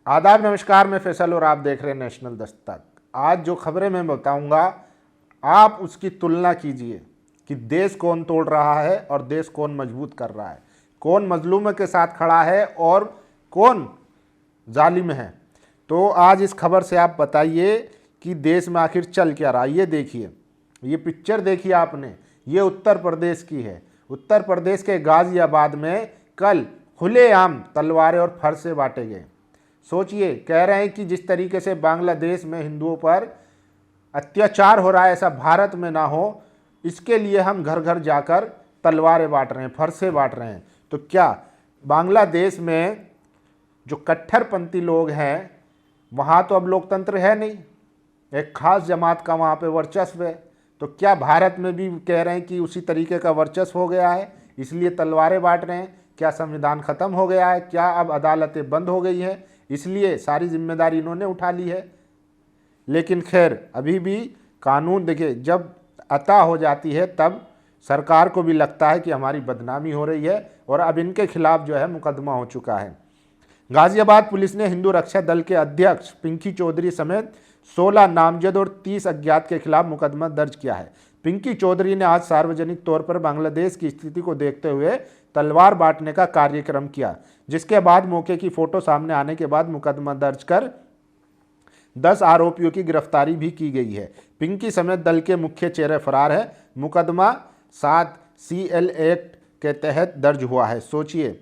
आदाब, नमस्कार। मैं फैसल और आप देख रहे हैं नेशनल दस्तक। आज जो खबरें मैं बताऊंगा, आप उसकी तुलना कीजिए कि देश कौन तोड़ रहा है और देश कौन मजबूत कर रहा है, कौन मजलूम के साथ खड़ा है और कौन जालिम है। तो आज इस खबर से आप बताइए कि देश में आखिर चल क्या रहा है। ये देखिए, ये पिक्चर देखिए आपने, ये उत्तर प्रदेश की है। उत्तर प्रदेश के गाजियाबाद में कल खुलेआम तलवारें और फरसे बांटे गए। सोचिए, कह रहे हैं कि जिस तरीके से बांग्लादेश में हिंदुओं पर अत्याचार हो रहा है, ऐसा भारत में ना हो, इसके लिए हम घर घर जाकर तलवारें बांट रहे हैं, फरसे बांट रहे हैं। तो क्या बांग्लादेश में जो कट्टरपंथी लोग हैं, वहाँ तो अब लोकतंत्र है नहीं, एक खास जमात का वहाँ पे वर्चस्व है। तो क्या भारत में भी कह रहे हैं कि उसी तरीके का वर्चस्व हो गया है, इसलिए तलवारें बांट रहे हैं? क्या संविधान खत्म हो गया है? क्या अब अदालतें बंद हो गई है, इसलिए सारी जिम्मेदारी इन्होंने उठा ली है? लेकिन खैर, अभी भी कानून देखिए, जब अता हो जाती है तब सरकार को भी लगता है कि हमारी बदनामी हो रही है, और अब इनके खिलाफ जो है मुकदमा हो चुका है। गाजियाबाद पुलिस ने हिंदू रक्षा दल के अध्यक्ष पिंकी चौधरी समेत 16 नामजद और 30 अज्ञात के खिलाफ मुकदमा दर्ज किया है। पिंकी चौधरी ने आज सार्वजनिक तौर पर बांग्लादेश की स्थिति को देखते हुए तलवार बांटने का कार्यक्रम किया, जिसके बाद मौके की फोटो सामने आने के बाद मुकदमा दर्ज कर 10 आरोपियों की गिरफ्तारी भी की गई है। पिंकी समेत दल के मुख्य चेहरे फरार है। मुकदमा 7 CL एक्ट के तहत दर्ज हुआ है। सोचिए,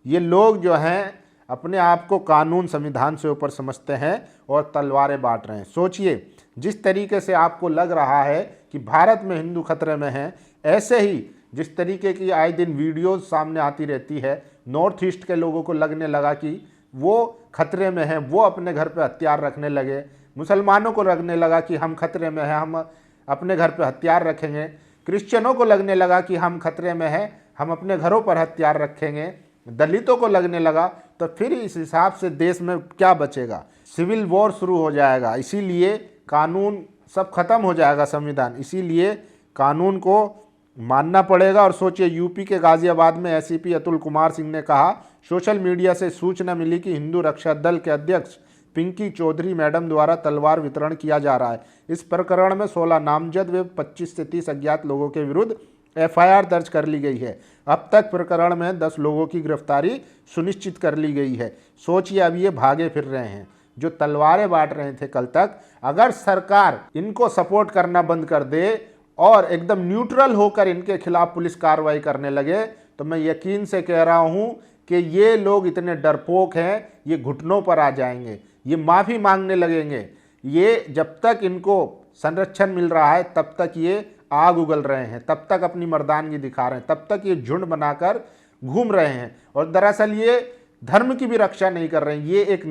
ये लोग जो हैं अपने आप को कानून संविधान से ऊपर समझते हैं और तलवारें बांट रहे हैं। सोचिए, जिस तरीके से आपको लग रहा है कि भारत में हिंदू खतरे में हैं, ऐसे ही जिस तरीके की आए दिन वीडियोस सामने आती रहती है, नॉर्थ ईस्ट के लोगों को लगने लगा कि वो खतरे में हैं, वो अपने घर पे हथियार रखने लगे। मुसलमानों को लगने लगा कि हम खतरे में हैं, हम अपने घर पे हथियार रखेंगे। क्रिश्चियनों को लगने लगा कि हम खतरे में हैं, हम अपने घरों पर हथियार रखेंगे। दलितों को लगने लगा, तो फिर इस हिसाब से देश में क्या बचेगा? सिविल वॉर शुरू हो जाएगा। इसीलिए कानून सब खत्म हो जाएगा, संविधान। इसीलिए कानून को मानना पड़ेगा। और सोचिए, यूपी के गाजियाबाद में SCP अतुल कुमार सिंह ने कहा, सोशल मीडिया से सूचना मिली कि हिंदू रक्षा दल के अध्यक्ष पिंकी चौधरी मैडम द्वारा तलवार वितरण किया जा रहा है। इस प्रकरण में 16 नामजद व 25 से 30 अज्ञात लोगों के विरुद्ध FIR दर्ज कर ली गई है। अब तक प्रकरण में 10 लोगों की गिरफ्तारी सुनिश्चित कर ली गई है। सोचिए, अब ये भागे फिर रहे हैं जो तलवारें बांट रहे थे कल तक। अगर सरकार इनको सपोर्ट करना बंद कर दे और एकदम न्यूट्रल होकर इनके खिलाफ पुलिस कार्रवाई करने लगे, तो मैं यकीन से कह रहा हूं कि ये लोग इतने डरपोक हैं, ये घुटनों पर आ जाएंगे, ये माफ़ी मांगने लगेंगे। ये जब तक इनको संरक्षण मिल रहा है तब तक ये आग उगल रहे हैं, तब तक अपनी मर्दानगी दिखा रहे हैं, तब तक ये झुंड बनाकर घूम रहे हैं। और दरअसल ये धर्म की भी रक्षा नहीं कर रहे हैं। ये एक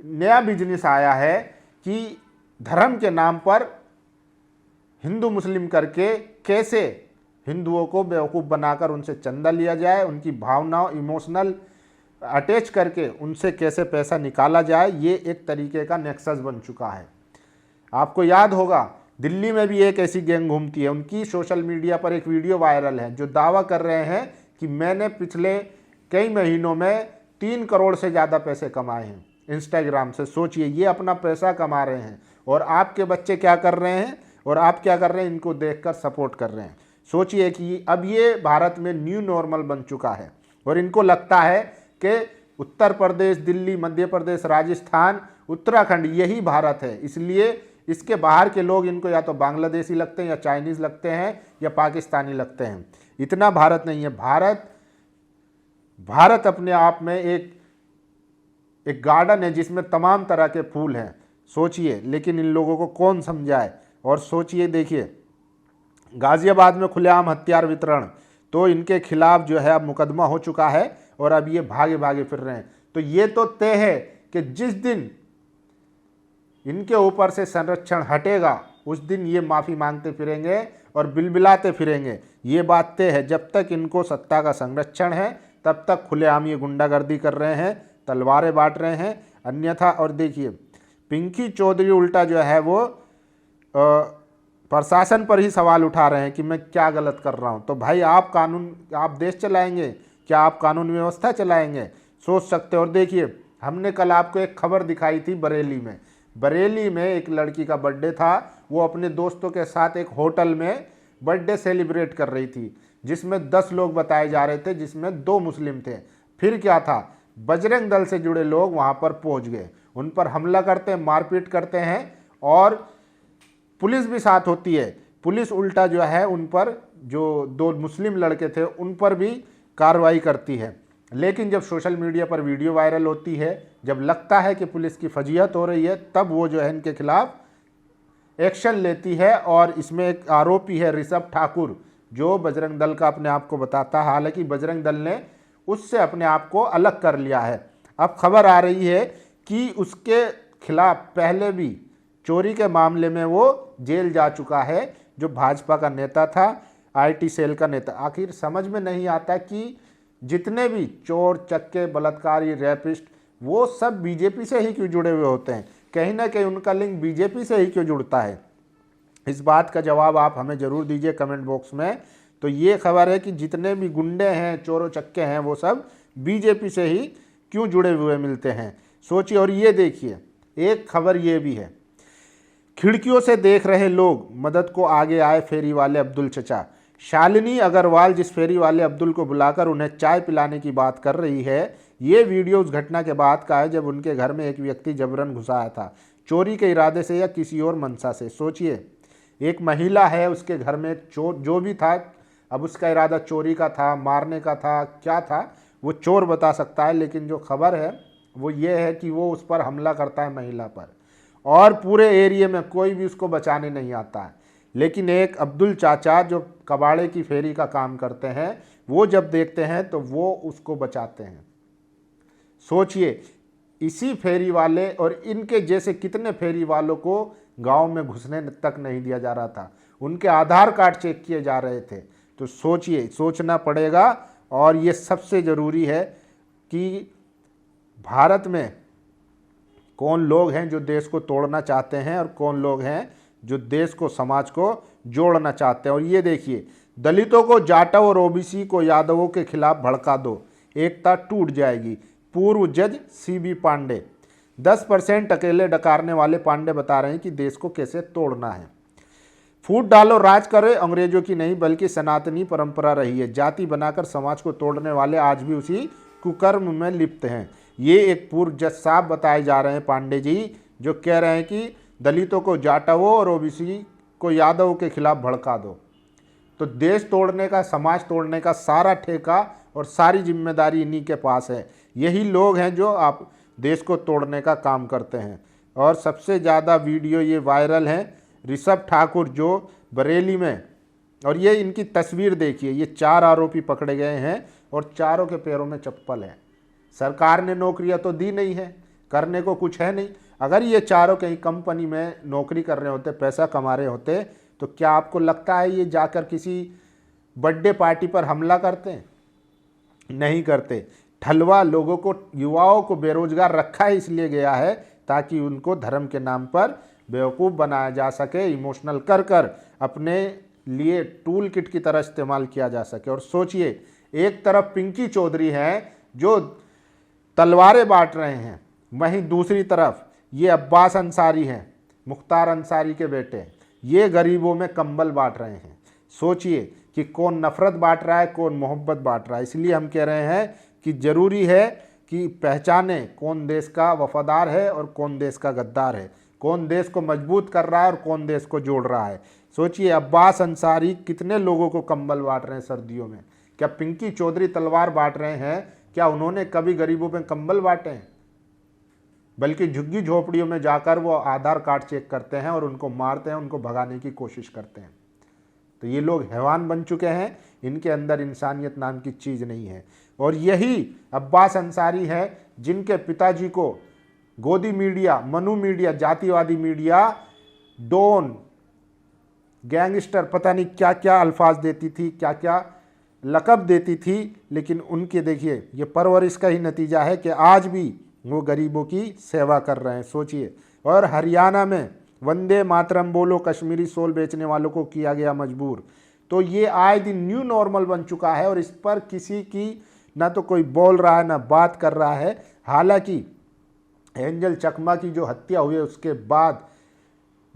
नया बिजनेस आया है कि धर्म के नाम पर हिंदू मुस्लिम करके कैसे हिंदुओं को बेवकूफ़ बनाकर उनसे चंदा लिया जाए, उनकी भावनाओं इमोशनल अटैच करके उनसे कैसे पैसा निकाला जाए, ये एक तरीके का नेक्सस बन चुका है। आपको याद होगा, दिल्ली में भी एक ऐसी गैंग घूमती है। उनकी सोशल मीडिया पर एक वीडियो वायरल है जो दावा कर रहे हैं कि मैंने पिछले कई महीनों में 3 करोड़ से ज़्यादा पैसे कमाए हैं इंस्टाग्राम से। सोचिए, ये अपना पैसा कमा रहे हैं और आपके बच्चे क्या कर रहे हैं और आप क्या कर रहे हैं? इनको देखकर सपोर्ट कर रहे हैं। सोचिए कि अब ये भारत में न्यू नॉर्मल बन चुका है और इनको लगता है कि उत्तर प्रदेश, दिल्ली, मध्य प्रदेश, राजस्थान, उत्तराखंड यही भारत है। इसलिए इसके बाहर के लोग इनको या तो बांग्लादेशी लगते हैं, या चाइनीज़ लगते हैं, या पाकिस्तानी लगते हैं। इतना भारत नहीं है। भारत अपने आप में एक गार्डन है जिसमें तमाम तरह के फूल हैं। सोचिए, लेकिन इन लोगों को कौन समझाए? और सोचिए, देखिए, गाजियाबाद में खुलेआम हथियार वितरण, तो इनके खिलाफ जो है अब मुकदमा हो चुका है और अब ये भागे भागे फिर रहे हैं। तो ये तो तय है कि जिस दिन इनके ऊपर से संरक्षण हटेगा, उस दिन ये माफ़ी मांगते फिरेंगे और बिलबिलाते फिरेंगे। ये बात तय है। जब तक इनको सत्ता का संरक्षण है तब तक खुलेआम ये गुंडागर्दी कर रहे हैं, तलवारें बांट रहे हैं। अन्यथा, और देखिए, पिंकी चौधरी उल्टा जो है वो प्रशासन पर ही सवाल उठा रहे हैं कि मैं क्या गलत कर रहा हूं। तो भाई, आप देश चलाएंगे क्या? आप कानून व्यवस्था चलाएंगे? सोच सकते हो। और देखिए, हमने कल आपको एक खबर दिखाई थी बरेली में एक लड़की का बर्थडे था, वो अपने दोस्तों के साथ एक होटल में बर्थडे सेलिब्रेट कर रही थी, जिसमें 10 लोग बताए जा रहे थे, जिसमें 2 मुस्लिम थे। फिर क्या था, बजरंग दल से जुड़े लोग वहां पर पहुंच गए, उन पर हमला करते हैं, मारपीट करते हैं, और पुलिस भी साथ होती है। पुलिस उल्टा जो है उन पर, जो 2 मुस्लिम लड़के थे उन पर भी कार्रवाई करती है। लेकिन जब सोशल मीडिया पर वीडियो वायरल होती है, जब लगता है कि पुलिस की फजीहत हो रही है, तब वो जो है इनके खिलाफ एक्शन लेती है। और इसमें एक आरोपी है ऋषभ ठाकुर, जो बजरंग दल का अपने आप को बताता है, हालांकि बजरंग दल ने उससे अपने आप को अलग कर लिया है। अब खबर आ रही है कि उसके खिलाफ पहले भी चोरी के मामले में वो जेल जा चुका है, जो भाजपा का नेता था, आईटी सेल का नेता। आखिर समझ में नहीं आता कि जितने भी चोर चक्के बलात्कारी रैपिस्ट, वो सब बीजेपी से ही क्यों जुड़े हुए होते हैं, कहीं ना कहीं उनका लिंक बीजेपी से ही क्यों जुड़ता है। इस बात का जवाब आप हमें ज़रूर दीजिए कमेंट बॉक्स में। तो ये खबर है कि जितने भी गुंडे हैं, चोरों चक्के हैं, वो सब बीजेपी से ही क्यों जुड़े हुए मिलते हैं, सोचिए। और ये देखिए, एक खबर ये भी है, खिड़कियों से देख रहे लोग, मदद को आगे आए फेरी वाले अब्दुल चचा। शालिनी अग्रवाल जिस फेरी वाले अब्दुल को बुलाकर उन्हें चाय पिलाने की बात कर रही है, ये वीडियो उस घटना के बाद का है जब उनके घर में एक व्यक्ति जबरन घुसा आया था, चोरी के इरादे से या किसी और मंशा से। सोचिए, एक महिला है, उसके घर में एक चोर जो भी था, अब उसका इरादा चोरी का था, मारने का था, क्या था वो चोर बता सकता है। लेकिन जो खबर है वो ये है कि वो उस पर हमला करता है, महिला पर, और पूरे एरिया में कोई भी उसको बचाने नहीं आता है। लेकिन एक अब्दुल चाचा जो कबाड़े की फेरी का काम करते हैं, वो जब देखते हैं तो वो उसको बचाते हैं। सोचिए, इसी फेरी वाले और इनके जैसे कितने फेरी वालों को गांव में घुसने तक नहीं दिया जा रहा था, उनके आधार कार्ड चेक किए जा रहे थे। तो सोचिए, सोचना पड़ेगा। और ये सबसे ज़रूरी है कि भारत में कौन लोग हैं जो देश को तोड़ना चाहते हैं और कौन लोग हैं जो देश को, समाज को जोड़ना चाहते हैं। और ये देखिए, दलितों को जाटव और ओबीसी को यादवों के खिलाफ भड़का दो, एकता टूट जाएगी। पूर्व जज सीबी पांडे। 10% अकेले डकारने वाले पांडे बता रहे हैं कि देश को कैसे तोड़ना है। फूट डालो राज करे, अंग्रेजों की नहीं बल्कि सनातनी परंपरा रही है। जाति बनाकर समाज को तोड़ने वाले आज भी उसी कुकर्म में लिप्त हैं। ये एक पूर्व जज साहब बताए जा रहे हैं, पांडे जी, जो कह रहे हैं कि दलितों को जाटवों और ओबीसी को यादवों के खिलाफ भड़का दो। तो देश तोड़ने का, समाज तोड़ने का सारा ठेका और सारी जिम्मेदारी इन्हीं के पास है। यही लोग हैं जो आप देश को तोड़ने का काम करते हैं। और सबसे ज़्यादा वीडियो ये वायरल हैं ऋषभ ठाकुर जो बरेली में, और ये इनकी तस्वीर देखिए, ये 4 आरोपी पकड़े गए हैं और चारों के पैरों में चप्पल है। सरकार ने नौकरियां तो दी नहीं है, करने को कुछ है नहीं। अगर ये चारों कहीं कंपनी में नौकरी कर रहे होते, पैसा कमा रहे होते, तो क्या आपको लगता है ये जाकर किसी बर्थडे पार्टी पर हमला करते हैं? नहीं करते। ठलवा लोगों को, युवाओं को बेरोजगार रखा ही इसलिए गया है ताकि उनको धर्म के नाम पर बेवकूफ़ बनाया जा सके, इमोशनल कर कर अपने लिए टूल किट की तरह इस्तेमाल किया जा सके। और सोचिए, एक तरफ पिंकी चौधरी हैं जो तलवारें बांट रहे हैं, वहीं दूसरी तरफ ये अब्बास अंसारी हैं, मुख्तार अंसारी के बेटे, ये गरीबों में कंबल बांट रहे हैं। सोचिए कि कौन नफरत बांट रहा है, कौन मोहब्बत बांट रहा है। इसलिए हम कह रहे हैं कि ज़रूरी है कि पहचाने कौन देश का वफादार है और कौन देश का गद्दार है, कौन देश को मजबूत कर रहा है और कौन देश को जोड़ रहा है। सोचिए, अब्बास अंसारी कितने लोगों को कंबल बांट रहे हैं सर्दियों में। क्या पिंकी चौधरी तलवार बांट रहे हैं? क्या उन्होंने कभी गरीबों में कंबल बांटे हैं? बल्कि झुग्गी झोपड़ियों में जाकर वो आधार कार्ड चेक करते हैं और उनको मारते हैं, उनको भगाने की कोशिश करते हैं। तो ये लोग हैवान बन चुके हैं, इनके अंदर इंसानियत नाम की चीज़ नहीं है। और यही अब्बास अंसारी है जिनके पिताजी को गोदी मीडिया, मनु मीडिया, जातिवादी मीडिया, डॉन, गैंगस्टर, पता नहीं क्या क्या अल्फाज देती थी, क्या क्या लक़ब देती थी। लेकिन उनके देखिए, ये परवरिश का ही नतीजा है कि आज भी वो गरीबों की सेवा कर रहे हैं। सोचिए। और हरियाणा में वंदे मातरम बोलो, कश्मीरी सोल बेचने वालों को किया गया मजबूर। तो ये आए दिन न्यू नॉर्मल बन चुका है और इस पर किसी की ना तो कोई बोल रहा है ना बात कर रहा है। हालांकि एंजल चकमा की जो हत्या हुई उसके बाद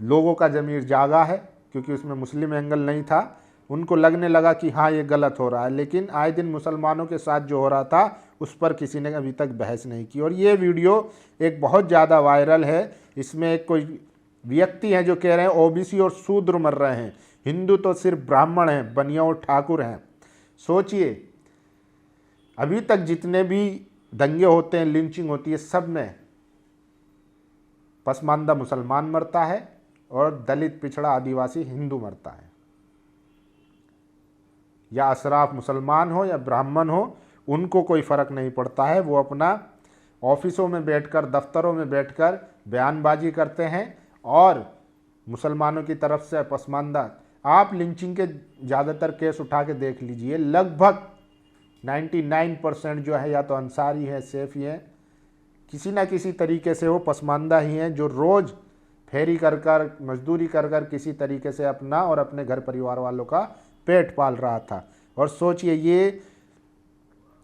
लोगों का ज़मीर जागा है, क्योंकि उसमें मुस्लिम एंगल नहीं था। उनको लगने लगा कि हाँ ये गलत हो रहा है, लेकिन आए दिन मुसलमानों के साथ जो हो रहा था उस पर किसी ने अभी तक बहस नहीं की। और ये वीडियो एक बहुत ज़्यादा वायरल है। इसमें एक कोई व्यक्ति हैं जो कह रहे हैं ओबीसी और शूद्र मर रहे हैं, हिंदू तो सिर्फ ब्राह्मण हैं, बनिया और ठाकुर हैं। सोचिए, अभी तक जितने भी दंगे होते हैं, लिंचिंग होती है, सब में पसमानदा मुसलमान मरता है और दलित, पिछड़ा, आदिवासी, हिंदू मरता है। या अशराफ मुसलमान हो या ब्राह्मण हो, उनको कोई फ़र्क नहीं पड़ता है। वो अपना ऑफिसों में बैठकर, दफ्तरों में बैठकर बयानबाजी करते हैं और मुसलमानों की तरफ से पसमानदा। आप लिंचिंग के ज़्यादातर केस उठा के देख लीजिए, लगभग 99% जो है या तो अंसारी है, सैफी हैं, किसी ना किसी तरीके से वो पसमानदा ही हैं, जो रोज़ फेरी कर कर, मजदूरी कर कर किसी तरीके से अपना और अपने घर परिवार वालों का पेट पाल रहा था। और सोचिए, ये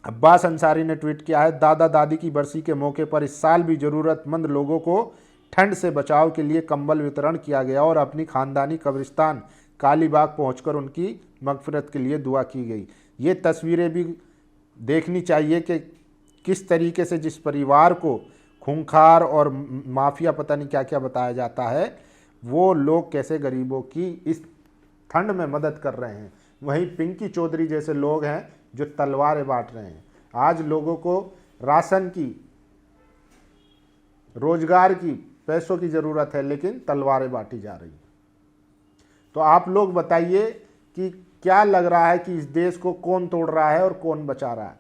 अब्बास अंसारी ने ट्वीट किया है, दादा दादी की बरसी के मौके पर इस साल भी ज़रूरतमंद लोगों को ठंड से बचाव के लिए कंबल वितरण किया गया और अपनी खानदानी कब्रिस्तान कालीबाग पहुंचकर उनकी मगफिरत के लिए दुआ की गई। ये तस्वीरें भी देखनी चाहिए कि किस तरीके से जिस परिवार को खूंखार और माफिया पता नहीं क्या क्या बताया जाता है, वो लोग कैसे गरीबों की इस ठंड में मदद कर रहे हैं। वहीं पिंकी चौधरी जैसे लोग हैं जो तलवारें बांट रहे हैं। आज लोगों को राशन की, रोजगार की, पैसों की ज़रूरत है, लेकिन तलवारें बांटी जा रही हैं। तो आप लोग बताइए कि क्या लग रहा है कि इस देश को कौन तोड़ रहा है और कौन बचा रहा है?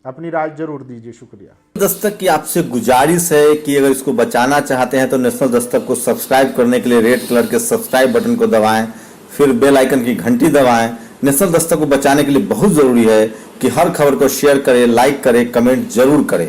अपनी राय जरूर दीजिए। शुक्रिया। दस्तक की आपसे गुजारिश है कि अगर इसको बचाना चाहते हैं तो नेशनल दस्तक को सब्सक्राइब करने के लिए रेड कलर के सब्सक्राइब बटन को दबाएं, फिर बेल आइकन की घंटी दबाएं। नेशनल दस्तक को बचाने के लिए बहुत जरूरी है कि हर खबर को शेयर करें, लाइक करें, कमेंट जरूर करें।